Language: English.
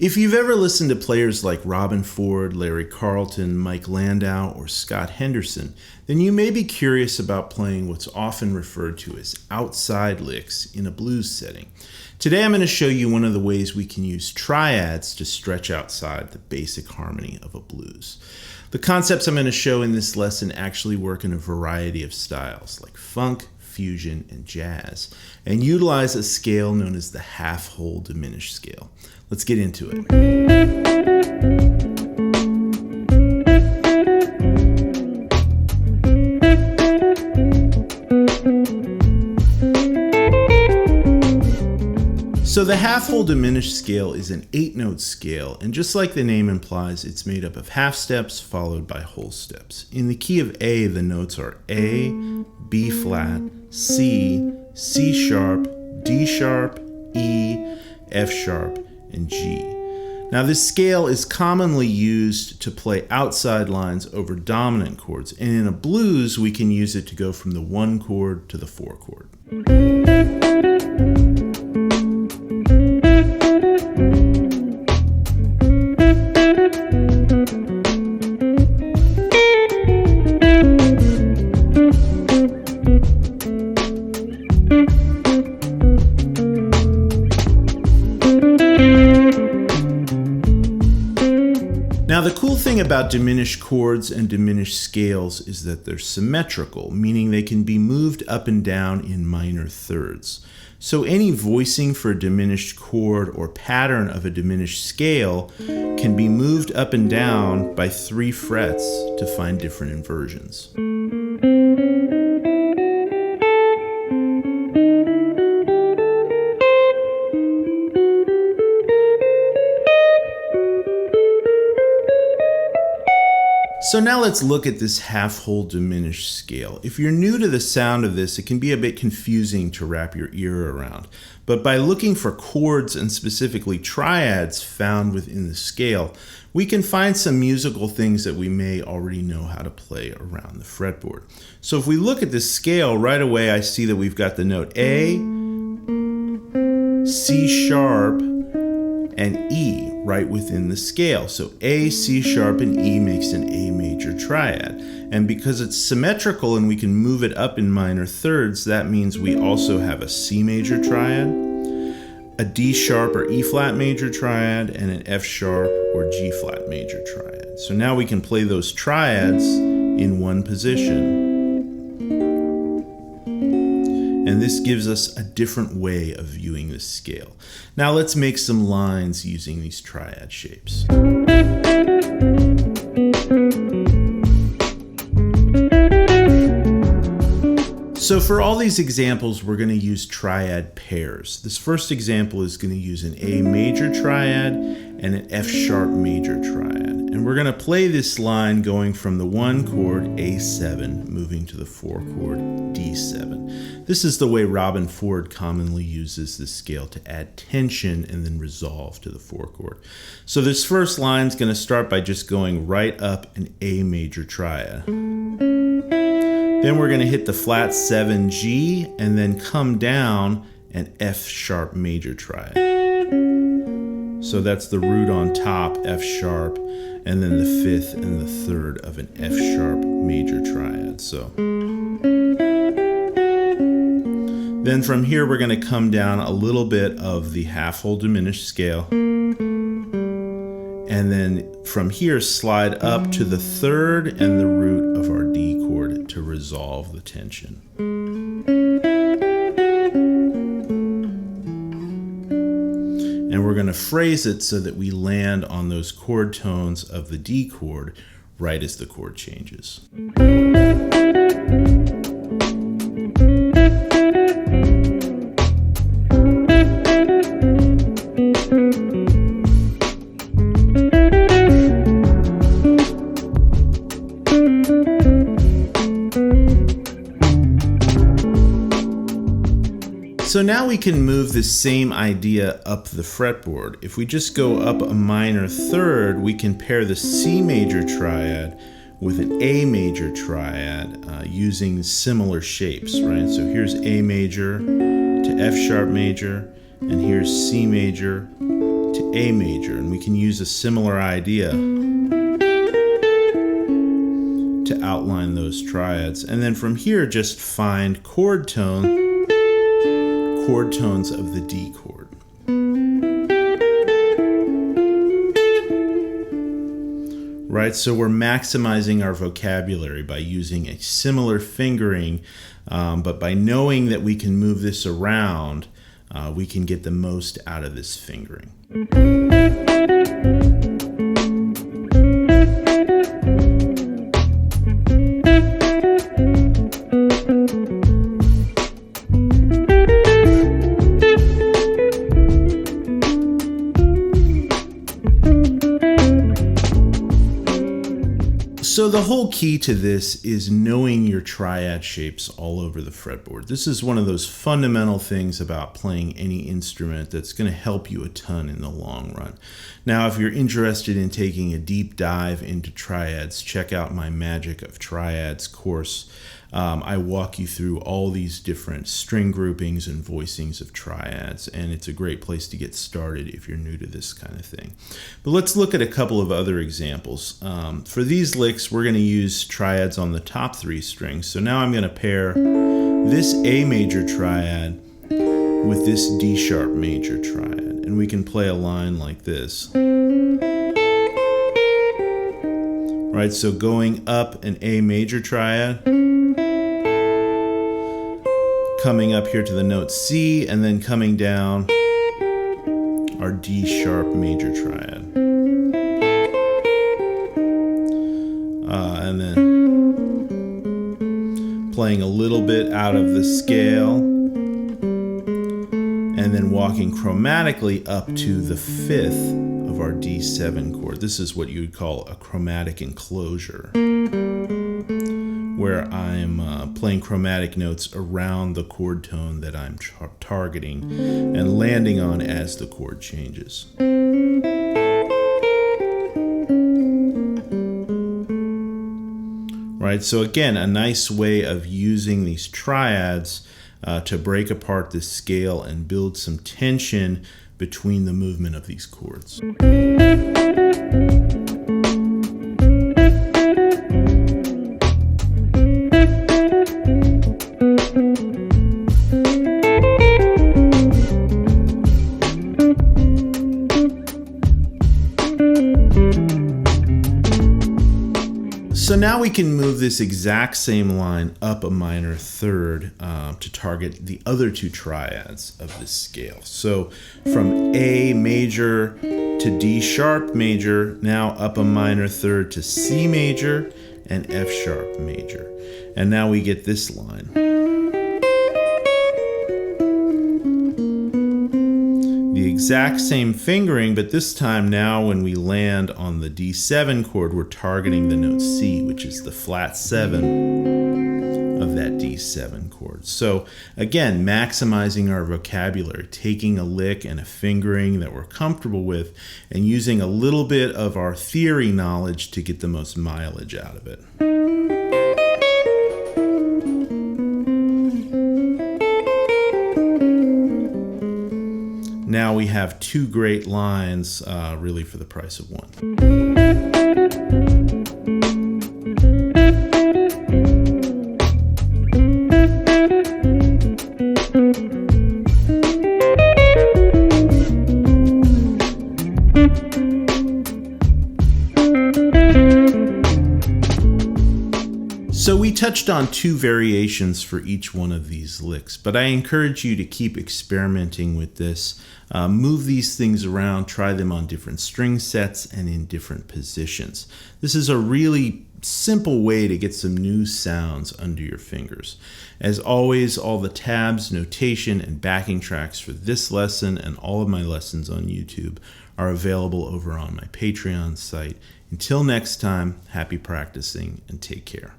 If you've ever listened to players like Robben Ford, Larry Carlton, Mike Landau, or Scott Henderson, then you may be curious about playing what's often referred to as outside licks in a blues setting. Today I'm going to show you one of the ways we can use triads to stretch outside the basic harmony of a blues. The concepts I'm going to show in this lesson actually work in a variety of styles like funk, fusion, and jazz, and utilize a scale known as the half-whole diminished scale. Let's get into it. So the half-whole diminished scale is an 8-note scale, and just like the name implies, it's made up of half steps followed by whole steps. In the key of A, the notes are A, B flat, C, C sharp, D sharp, E, F sharp, and G. Now this scale is commonly used to play outside lines over dominant chords, and in a blues we can use it to go from the 1 chord to the 4 chord. Now the cool thing about diminished chords and diminished scales is that they're symmetrical, meaning they can be moved up and down in minor thirds. So any voicing for a diminished chord or pattern of a diminished scale can be moved up and down by 3 frets to find different inversions. So now let's look at this half-whole diminished scale. If you're new to the sound of this, it can be a bit confusing to wrap your ear around. But by looking for chords and specifically triads found within the scale, we can find some musical things that we may already know how to play around the fretboard. So if we look at this scale, right away I see that we've got the note A, C sharp, and E right within the scale. So A, C sharp, and E makes an A major triad. And because it's symmetrical and we can move it up in minor thirds, that means we also have a C major triad, a D sharp or E flat major triad, and an F sharp or G flat major triad. So now we can play those triads in one position. And this gives us a different way of viewing this scale. Now let's make some lines using these triad shapes. So for all these examples, we're going to use triad pairs. This first example is going to use an A major triad and an F sharp major triad. And we're going to play this line going from the 1 chord A7, moving to the 4 chord D7. This is the way Robben Ford commonly uses this scale to add tension and then resolve to the 4 chord. So this first line is going to start by just going right up an A major triad. Then we're going to hit the flat 7 G and then come down an F sharp major triad. So that's the root on top, F sharp, and then the 5th and the 3rd of an F sharp major triad. So then from here we're going to come down a little bit of the half-whole diminished scale. And then from here slide up to the 3rd and the root of our D chord to resolve the tension. And we're going to phrase it so that we land on those chord tones of the D chord right as the chord changes. So now we can move this same idea up the fretboard. If we just go up a minor third, we can pair the C major triad with an A major triad using similar shapes, right? So here's A major to F sharp major, and here's C major to A major, and we can use a similar idea to outline those triads. And then from here, just find chord tones of the D chord. Right, so we're maximizing our vocabulary by using a similar fingering, but by knowing that we can move this around, we can get the most out of this fingering. So the whole key to this is knowing your triad shapes all over the fretboard. This is one of those fundamental things about playing any instrument that's going to help you a ton in the long run. Now, if you're interested in taking a deep dive into triads, check out my Magic of Triads course. I walk you through all these different string groupings and voicings of triads, and it's a great place to get started if you're new to this kind of thing. But let's look at a couple of other examples. For these licks, we're going to use triads on the top 3 strings. So now I'm going to pair this A major triad with this D sharp major triad, and we can play a line like this. Right, so going up an A major triad, coming up here to the note C, and then coming down our D sharp major triad. And then playing a little bit out of the scale, and then walking chromatically up to the 5th of our D7 chord. This is what you would call a chromatic enclosure, where I'm playing chromatic notes around the chord tone that I'm targeting and landing on as the chord changes. Right, so again, a nice way of using these triads to break apart the scale and build some tension between the movement of these chords. So now we can move this exact same line up a minor third to target the other 2 triads of this scale. So from A major to D sharp major, now up a minor third to C major and F sharp major. And now we get this line. The exact same fingering, but this time now when we land on the D7 chord, we're targeting the note C, which is the flat 7 of that D7 chord. So again, maximizing our vocabulary, taking a lick and a fingering that we're comfortable with and using a little bit of our theory knowledge to get the most mileage out of it. Now we have 2 great lines, really for the price of 1. So we touched on 2 variations for each one of these licks, but I encourage you to keep experimenting with this. Move these things around, try them on different string sets and in different positions. This is a really simple way to get some new sounds under your fingers. As always, all the tabs, notation, and backing tracks for this lesson and all of my lessons on YouTube are available over on my Patreon site. Until next time, happy practicing and take care.